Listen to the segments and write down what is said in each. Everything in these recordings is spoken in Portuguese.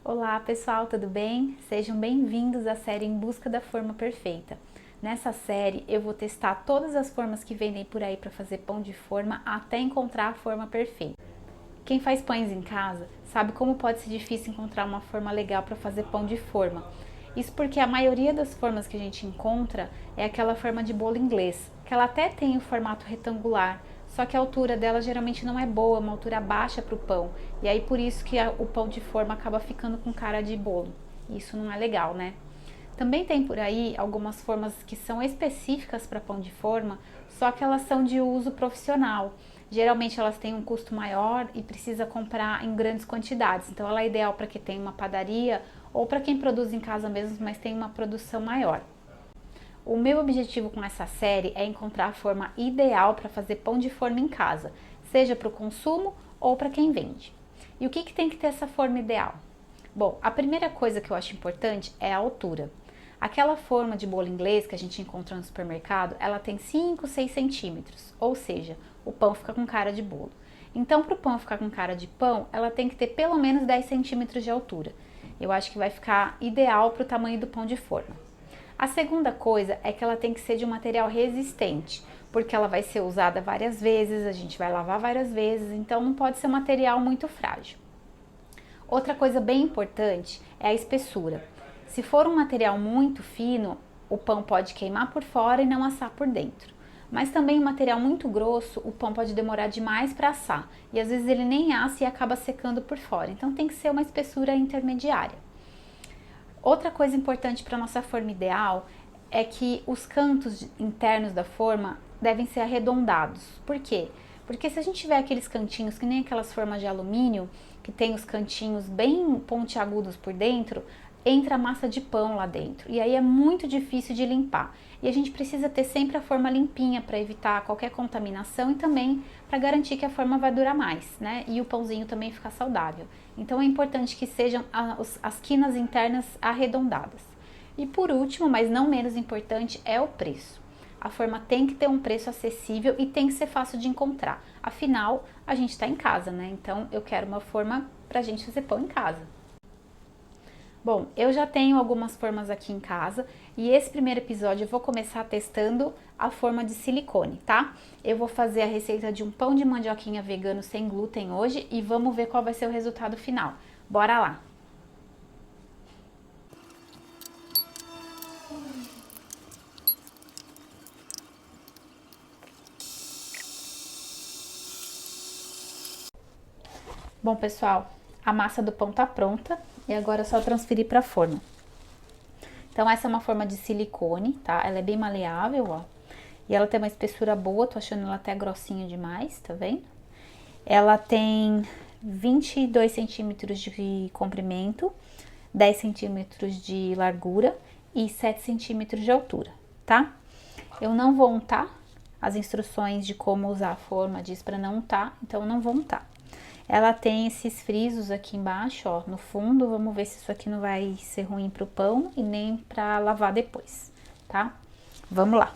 Olá pessoal, tudo bem? Sejam bem-vindos à série Em Busca da Forma Perfeita. Nessa série eu vou testar todas as formas que vendem por aí para fazer pão de forma até encontrar a forma perfeita. Quem faz pães em casa sabe como pode ser difícil encontrar uma forma legal para fazer pão de forma. Isso porque a maioria das formas que a gente encontra é aquela forma de bolo inglês, que ela até tem o formato retangular, só que a altura dela geralmente não é boa, uma altura baixa para o pão, e aí por isso que o pão de forma acaba ficando com cara de bolo. Isso não é legal, né? Também tem por aí algumas formas que são específicas para pão de forma, só que elas são de uso profissional. Geralmente elas têm um custo maior e precisa comprar em grandes quantidades. Então ela é ideal para quem tem uma padaria ou para quem produz em casa mesmo, mas tem uma produção maior. O meu objetivo com essa série é encontrar a forma ideal para fazer pão de forma em casa, seja para o consumo ou para quem vende. E o que tem que ter essa forma ideal? Bom, a primeira coisa que eu acho importante é a altura. Aquela forma de bolo inglês que a gente encontra no supermercado, ela tem 5, 6 centímetros, ou seja, o pão fica com cara de bolo. Então, para o pão ficar com cara de pão, ela tem que ter pelo menos 10 centímetros de altura. Eu acho que vai ficar ideal para o tamanho do pão de forma. A segunda coisa é que ela tem que ser de um material resistente, porque ela vai ser usada várias vezes, a gente vai lavar várias vezes, então não pode ser um material muito frágil. Outra coisa bem importante é a espessura. Se for um material muito fino, o pão pode queimar por fora e não assar por dentro. Mas também um material muito grosso, o pão pode demorar demais para assar e às vezes ele nem assa e acaba secando por fora. Então tem que ser uma espessura intermediária. Outra coisa importante para nossa forma ideal é que os cantos internos da forma devem ser arredondados. Por quê? Porque se a gente tiver aqueles cantinhos, que nem aquelas formas de alumínio, que tem os cantinhos bem pontiagudos por dentro, entra massa de pão lá dentro. E aí é muito difícil de limpar. E a gente precisa ter sempre a forma limpinha para evitar qualquer contaminação e também para garantir que a forma vai durar mais, né? E o pãozinho também ficar saudável. Então é importante que sejam as quinas internas arredondadas. E por último, mas não menos importante, é o preço. A forma tem que ter um preço acessível e tem que ser fácil de encontrar. Afinal, a gente está em casa, né? Então eu quero uma forma para a gente fazer pão em casa. Bom, eu já tenho algumas formas aqui em casa e esse primeiro episódio eu vou começar testando a forma de silicone, tá? Eu vou fazer a receita de um pão de mandioquinha vegano sem glúten hoje e vamos ver qual vai ser o resultado final. Bora lá! Bom, pessoal, a massa do pão tá pronta e agora é só transferir para a forma. Então essa é uma forma de silicone, tá? Ela é bem maleável, ó. E ela tem uma espessura boa, tô achando ela até grossinha demais, tá vendo? Ela tem 22 centímetros de comprimento, 10 centímetros de largura e 7 centímetros de altura, tá? Eu não vou untar, as instruções de como usar a forma diz para não untar, então eu não vou untar. Ela tem esses frisos aqui embaixo, ó, no fundo. Vamos ver se isso aqui não vai ser ruim pro pão e nem pra lavar depois, tá? Vamos lá.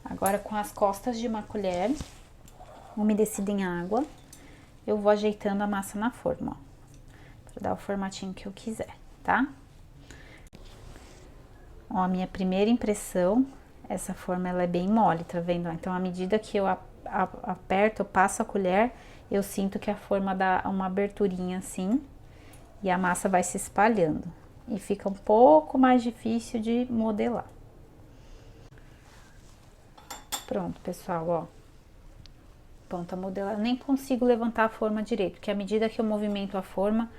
Agora com as costas de uma colher umedecida em água, eu vou ajeitando a massa na forma, ó, pra dar o formatinho que eu quiser, tá? Ó, a minha primeira impressão, essa forma ela é bem mole, tá vendo? Então, à medida que eu aperto, eu passo a colher, eu sinto que a forma dá uma aberturinha assim e a massa vai se espalhando e fica um pouco mais difícil de modelar. Pronto, pessoal, ó. Pão tá modelado. Eu nem consigo levantar a forma direito, porque à medida que eu movimento a forma,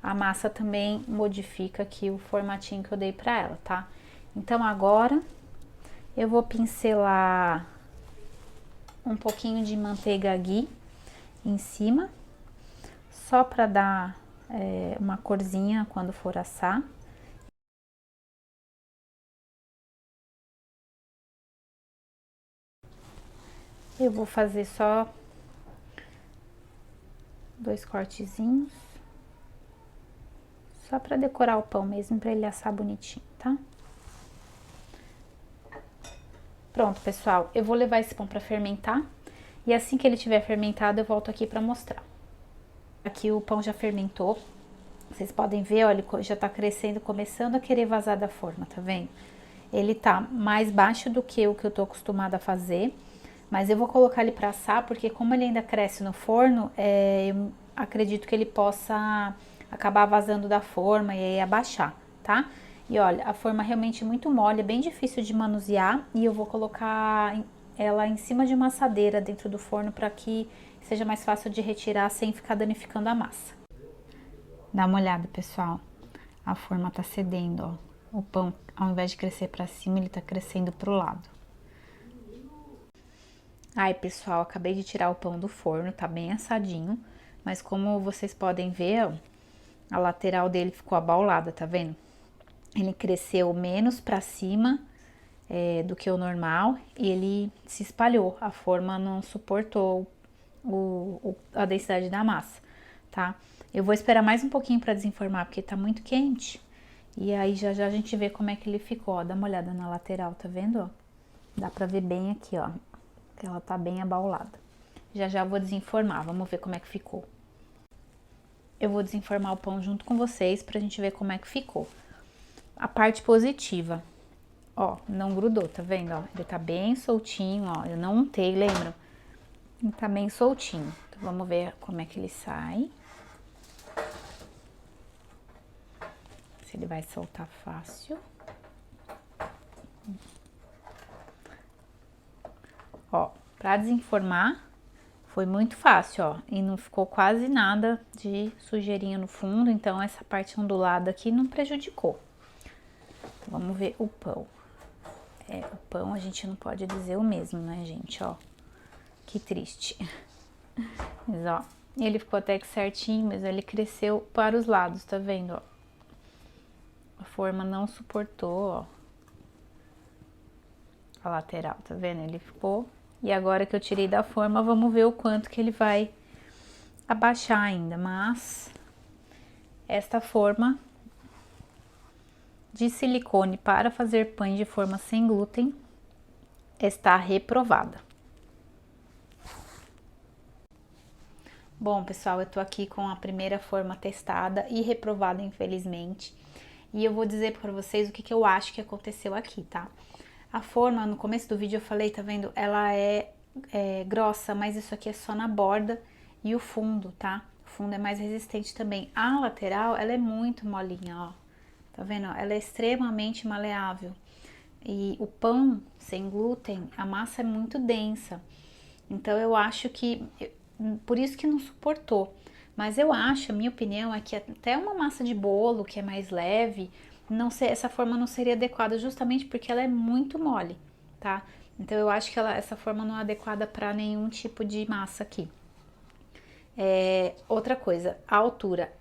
a massa também modifica aqui o formatinho que eu dei pra ela, tá? Então agora eu vou pincelar um pouquinho de manteiga ghee em cima, só pra dar uma corzinha quando for assar. Eu vou fazer só 2 cortezinhos. Só pra decorar o pão mesmo, pra ele assar bonitinho, tá? Pronto, pessoal, eu vou levar esse pão pra fermentar. E assim que ele tiver fermentado, eu volto aqui pra mostrar. Aqui o pão já fermentou. Vocês podem ver, olha, ele já tá crescendo, começando a querer vazar da forma, tá vendo? Ele tá mais baixo do que o que eu tô acostumada a fazer. Mas eu vou colocar ele pra assar, porque como ele ainda cresce no forno, eu acredito que ele possa acabar vazando da forma e aí abaixar, tá? E olha, a forma realmente é muito mole, é bem difícil de manusear. E eu vou colocar ela em cima de uma assadeira dentro do forno para que seja mais fácil de retirar sem ficar danificando a massa. Dá uma olhada, pessoal. A forma tá cedendo, ó. O pão, ao invés de crescer para cima, ele tá crescendo pro lado. Ai, pessoal, acabei de tirar o pão do forno, tá bem assadinho. Mas como vocês podem ver, ó, a lateral dele ficou abaulada, tá vendo? Ele cresceu menos pra cima do que o normal e ele se espalhou. A forma não suportou a densidade da massa, tá? Eu vou esperar mais um pouquinho pra desenformar, porque tá muito quente. E aí já já a gente vê como é que ele ficou, ó. Dá uma olhada na lateral, tá vendo, ó? Dá pra ver bem aqui, ó, que ela tá bem abaulada. Já já vou desenformar, vamos ver como é que ficou. Eu vou desenformar o pão junto com vocês pra gente ver como é que ficou. A parte positiva, ó, não grudou, tá vendo, ó? Ele tá bem soltinho, ó, eu não untei, lembra? Ele tá bem soltinho. Então, vamos ver como é que ele sai. Se ele vai soltar fácil. Ó, pra desenformar, foi muito fácil, ó, e não ficou quase nada de sujeirinha no fundo, então essa parte ondulada aqui não prejudicou. Vamos ver o pão. O pão a gente não pode dizer o mesmo, né, gente, ó. Que triste. Mas, ó, ele ficou até que certinho, mas ele cresceu para os lados, tá vendo, ó? A forma não suportou, ó, a lateral, tá vendo? Ele ficou... E agora que eu tirei da forma, vamos ver o quanto que ele vai abaixar ainda, mas esta forma de silicone para fazer pães de forma sem glúten está reprovada. Bom, pessoal, eu tô aqui com a primeira forma testada e reprovada, infelizmente. E eu vou dizer para vocês o que eu acho que aconteceu aqui, tá? A forma, no começo do vídeo eu falei, tá vendo? Ela é grossa, mas isso aqui é só na borda e o fundo, tá? O fundo é mais resistente também. A lateral, ela é muito molinha, ó. Tá vendo? Ela é extremamente maleável. E o pão sem glúten, a massa é muito densa. Então eu acho que, por isso que não suportou. Mas eu acho, a minha opinião é que até uma massa de bolo que é mais leve, essa forma não seria adequada justamente porque ela é muito mole, tá? Então eu acho que essa forma não é adequada para nenhum tipo de massa aqui. Outra coisa, a altura.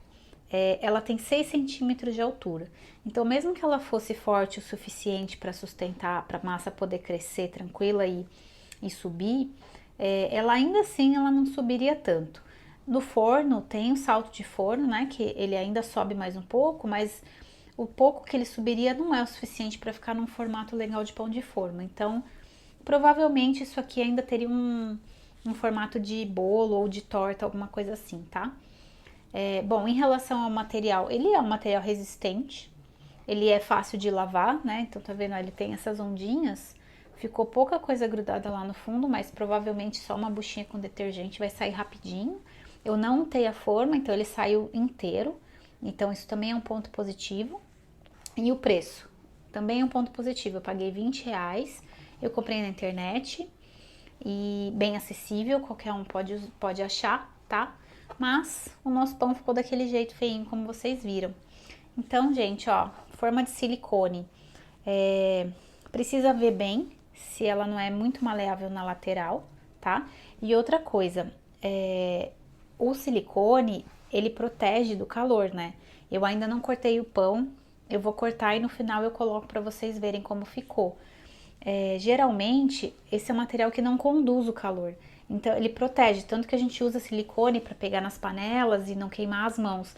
Ela tem 6 centímetros de altura. Então mesmo que ela fosse forte o suficiente para sustentar, para a massa poder crescer tranquila e subir, ela ainda assim ela não subiria tanto. No forno tem o salto de forno, né, que ele ainda sobe mais um pouco, mas o pouco que ele subiria não é o suficiente para ficar num formato legal de pão de forma. Então, provavelmente isso aqui ainda teria um formato de bolo ou de torta, alguma coisa assim, tá? Bom, em relação ao material, ele é um material resistente, ele é fácil de lavar, né? Então, tá vendo? Ele tem essas ondinhas, ficou pouca coisa grudada lá no fundo, mas provavelmente só uma buchinha com detergente vai sair rapidinho. Eu não untei a forma, então ele saiu inteiro. Então, isso também é um ponto positivo. E o preço? Também é um ponto positivo. Eu paguei R$20. Eu comprei na internet. E bem acessível, qualquer um pode achar, tá? Mas o nosso pão ficou daquele jeito feinho, como vocês viram. Então, gente, ó, forma de silicone. Precisa ver bem se ela não é muito maleável na lateral, tá? E outra coisa, o silicone, ele protege do calor, né? Eu ainda não cortei o pão, eu vou cortar e no final eu coloco pra vocês verem como ficou. geralmente esse é um material que não conduz o calor. Então ele protege, tanto que a gente usa silicone para pegar nas panelas e não queimar as mãos.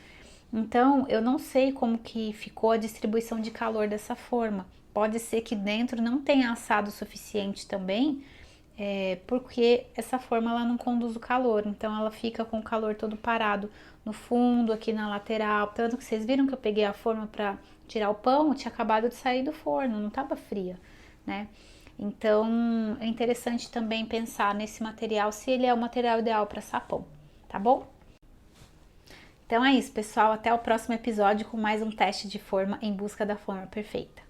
Então eu não sei como que ficou a distribuição de calor dessa forma. Pode ser que dentro não tenha assado o suficiente também, porque essa forma ela não conduz o calor, então ela fica com o calor todo parado no fundo, aqui na lateral. Tanto que vocês viram que eu peguei a forma para tirar o pão, tinha acabado de sair do forno, não estava fria, né? Então é interessante também pensar nesse material, se ele é o material ideal para assar pão, tá bom? Então é isso, pessoal. Até o próximo episódio com mais um teste de forma em busca da forma perfeita.